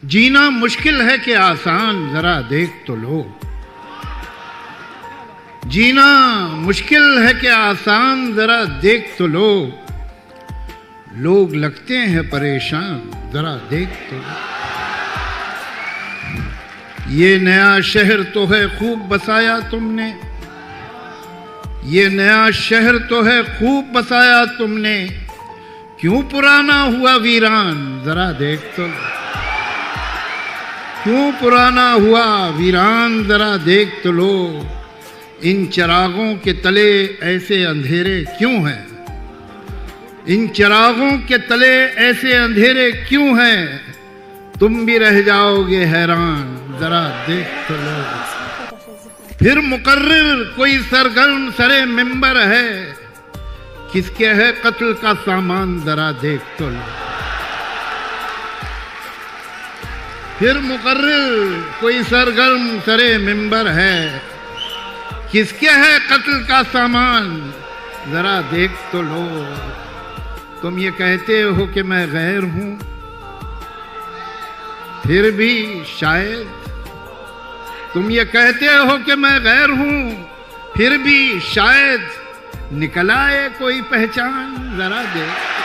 जीना मुश्किल है कि आसान, जरा देख तो लो। जीना मुश्किल है कि आसान, जरा देख तो लो। लोग लगते हैं परेशान, जरा देख तो लो। ये नया शहर तो है खूब बसाया तुमने, ये नया शहर तो है खूब बसाया तुमने। क्यों पुराना हुआ वीरान, जरा देख तो लो। क्यों पुराना हुआ वीरान, जरा देख तो लो। इन चिरागों के तले ऐसे अंधेरे क्यों हैं, इन चिरागों के तले ऐसे अंधेरे क्यों हैं। तुम भी रह जाओगे हैरान, जरा देख तो लो। फिर मुकर्रिर कोई सरगर्म सरे मिंबर है, किसके है कत्ल का सामान, जरा देख तो लो। फिर मुकर्रिर कोई सरगर्म सरे मिंबर है, किसके है कत्ल का सामान, जरा देख तो लो। तुम ये कहते हो कि मैं गैर हूं, फिर भी शायद, तुम ये कहते हो कि मैं गैर हूं, फिर भी शायद निकल आए कोई पहचान, जरा देख।